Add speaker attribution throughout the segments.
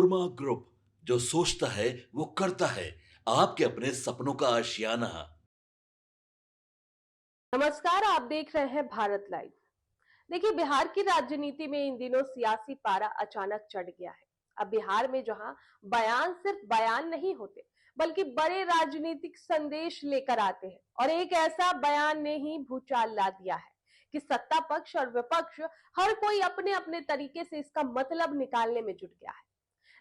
Speaker 1: Panorama group, जो सोचता है वो करता है। आपके अपने सपनों का आशियाना।
Speaker 2: नमस्कार, आप देख रहे हैं भारत लाइव। देखिए, बिहार की राजनीति में इन दिनों सियासी पारा अचानक चढ़ गया है। अब बिहार में जहां बयान सिर्फ बयान नहीं होते, बल्कि बड़े राजनीतिक संदेश लेकर आते हैं, और एक ऐसा बयान ने ही भूचाल ला दिया है कि सत्ता पक्ष और विपक्ष हर कोई अपने अपने तरीके से इसका मतलब निकालने में जुट गया है।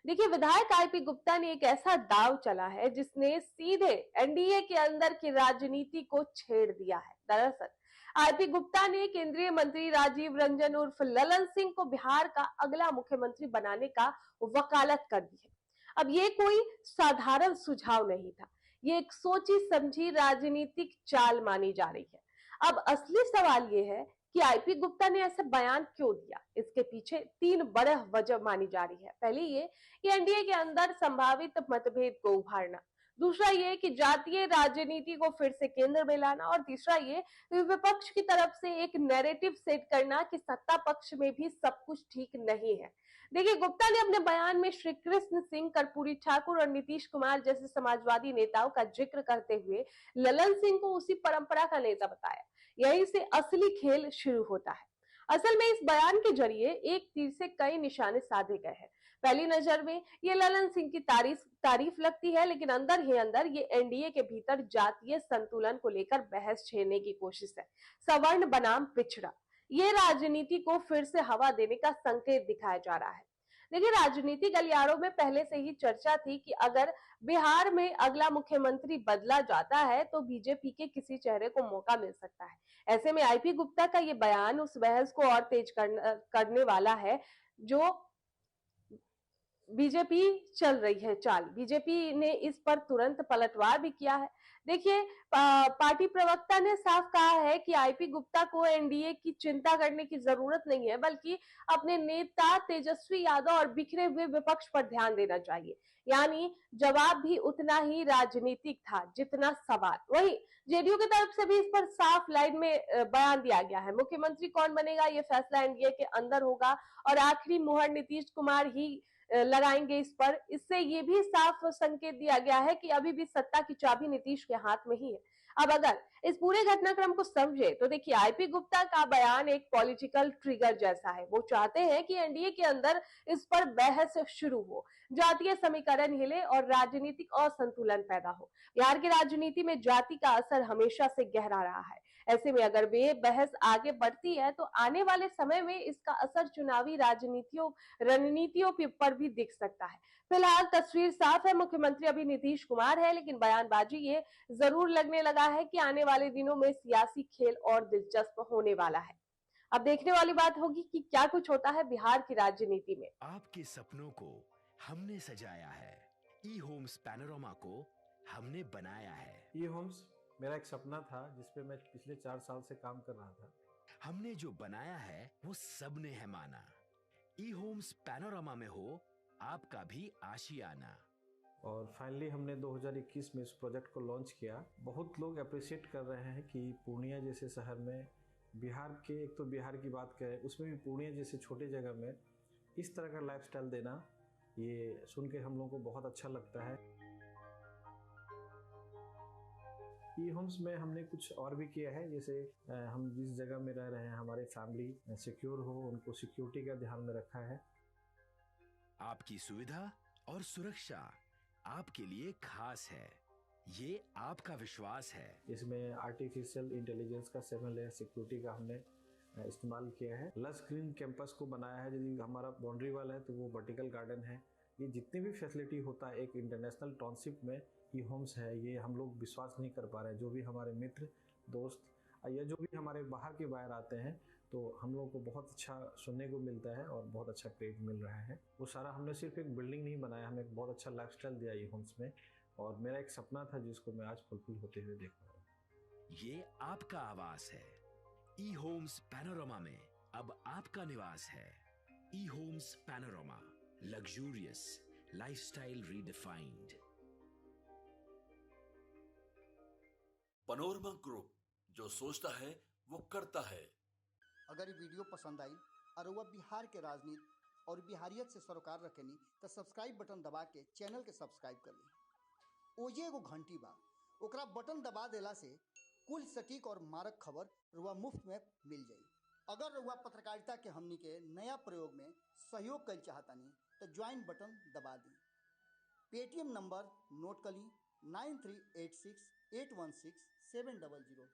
Speaker 2: देखिए, विधायक आईपी गुप्ता ने एक ऐसा दाव चला है जिसने सीधे एनडीए के अंदर की राजनीति को छेड़ दिया है। दरअसल आईपी गुप्ता ने केंद्रीय मंत्री राजीव रंजन उर्फ ललन सिंह को बिहार का अगला मुख्यमंत्री बनाने का वकालत कर दी है। अब ये कोई साधारण सुझाव नहीं था, ये एक सोची समझी राजनीतिक चाल मानी जा रही है। अब असली सवाल ये है कि आईपी गुप्ता ने ऐसा बयान क्यों दिया। इसके पीछे तीन बड़े वजह मानी जा रही है। पहली ये कि एनडीए के अंदर संभावित मतभेद को उभारना, दूसरा ये कि जातीय राजनीति को फिर से केंद्र में लाना, और तीसरा ये विपक्ष की तरफ से एक नैरेटिव सेट करना कि सत्ता पक्ष में भी सब कुछ ठीक नहीं है। देखिए, गुप्ता ने अपने बयान में श्री कृष्ण सिंह, कर्पूरी ठाकुर और नीतीश कुमार जैसे समाजवादी नेताओं का जिक्र करते हुए ललन सिंह को उसी परंपरा का नेता बताया। यहीं से असली खेल शुरू होता है। असल में इस बयान के जरिए एक तीर से कई निशाने साधे गए हैं। पहली नजर में ये ललन सिंह की तारीफ लगती है, लेकिन अंदर ही अंदर ये एनडीए के भीतर जातीय संतुलन को लेकर बहस छेड़ने की कोशिश है। सवर्ण बनाम पिछड़ा, ये राजनीति को फिर से हवा देने का संकेत दिखाया जा रहा है। देखिए, राजनीतिक गलियारों में पहले से ही चर्चा थी कि अगर बिहार में अगला मुख्यमंत्री बदला जाता है तो बीजेपी के किसी चेहरे को मौका मिल सकता है। ऐसे में आईपी गुप्ता का ये बयान उस बहस को और तेज करने वाला है जो बीजेपी चल रही है चाल। बीजेपी ने इस पर तुरंत पलटवार भी किया है। देखिए, पार्टी प्रवक्ता ने साफ कहा है कि आईपी गुप्ता को एनडीए की चिंता करने की जरूरत नहीं है, बल्कि अपने नेता तेजस्वी यादव और बिखरे हुए विपक्ष पर ध्यान देना चाहिए। यानी जवाब भी उतना ही राजनीतिक था जितना सवाल। वहीं जेडीयू की तरफ से भी इस पर साफ लाइन में बयान दिया गया है। मुख्यमंत्री कौन बनेगा ये फैसला एनडीए के अंदर होगा, और आखिरी मुहर नीतीश कुमार ही लगाएंगे इस पर। इससे ये भी साफ संकेत दिया गया है कि अभी भी सत्ता की चाबी नीतीश के हाथ में ही है। अब अगर इस पूरे घटनाक्रम को समझे तो देखिए, आईपी गुप्ता का बयान एक पॉलिटिकल ट्रिगर जैसा है। वो चाहते हैं कि एनडीए के अंदर इस पर बहस शुरू हो, जातीय समीकरण हिले और राजनीतिक असंतुलन पैदा हो। बिहार की राजनीति में जाति का असर हमेशा से गहरा रहा है। ऐसे में अगर वे बहस आगे बढ़ती है तो आने वाले समय में इसका असर चुनावी राजनीतियों रणनीतियों पर भी दिख सकता है। फिलहाल तस्वीर साफ है, मुख्यमंत्री अभी नीतीश कुमार है, लेकिन बयानबाजी ये जरूर लगने लगा है कि आने वाले दिनों में सियासी खेल और दिलचस्प होने वाला है। अब देखने वाली बात होगी कि क्या कुछ होता है बिहार की राजनीति में।
Speaker 3: आपके सपनों को हमने सजाया है, ई होम्स पैनोरमा को हमने बनाया है।
Speaker 4: ई होम्स मेरा एक सपना था जिस पे मैं पिछले 4 साल से काम कर रहा था।
Speaker 3: हमने जो बनाया है वो सबने है माना। ई होम्स पैनोरमा में हो आपका भी आशियाना।
Speaker 4: और फाइनली हमने 2021 में इस प्रोजेक्ट को लॉन्च किया। बहुत लोग अप्रिशिएट कर रहे हैं कि पूर्णिया जैसे शहर में, बिहार के, एक तो बिहार की बात करें उसमें भी पूर्णिया जैसे छोटे जगह में इस तरह का लाइफस्टाइल देना, ये सुन के हम लोगों को बहुत अच्छा लगता है। ई होम्स में हमने कुछ और भी किया है, जैसे हम जिस जगह में रह रहे हैं हमारे फैमिली सिक्योर हो, उनको सिक्योरिटी का ध्यान में रखा है।
Speaker 3: आपकी सुविधा और सुरक्षा आपके लिए खास है, ये आपका विश्वास है।
Speaker 4: इसमें आर्टिफिशियल इंटेलिजेंस का 7 लेयर सिक्योरिटी का हमने इस्तेमाल किया है। लस ग्रीन कैंपस को बनाया है। यदि हमारा बाउंड्री वाल है तो वो वर्टिकल गार्डन है। ये जितनी भी फैसिलिटी होता है एक इंटरनेशनल टाउनशिप में, ई होम्स है, ये हम लोग विश्वास नहीं कर पा रहे हैं। जो भी हमारे मित्र दोस्त या जो भी हमारे बाहर के बाहर आते हैं तो हम लोगों को बहुत अच्छा सुनने को मिलता है और बहुत अच्छा क्रेडिट मिल रहा है। वो सारा हमने सिर्फ एक बिल्डिंग नहीं बनाया, हमें एक बहुत अच्छा लाइफस्टाइल दिया ई होम्स में, और मेरा एक सपना था जिसको मैं आज फुलफिल होते हुए देख रहा हूँ।
Speaker 3: ये आपका आवास है। ई होम्स पैनोरमा में अब आपका निवास है। E homes panorama, luxurious lifestyle redefined.
Speaker 1: Panorama group, जो सोचता है वो करता है।
Speaker 5: अगर ये वीडियो पसंद आई और वह बिहार के राजनीति और बिहारियत से सरोकार रखेनी तो सब्सक्राइब बटन दबा के चैनल के सब्सक्राइब कर ली। ओजे एगो घंटी बा, ओकरा बटन दबा देला से कुल सटीक और मारक खबर रुआ मुफ्त में मिल जाई। अगर रुआ पत्रकारिता के हमनी के नया प्रयोग में सहयोग कर चाहतानी तो ज्वाइन बटन दबा दी। पेटीएम नंबर नोट कर ली 9386816700।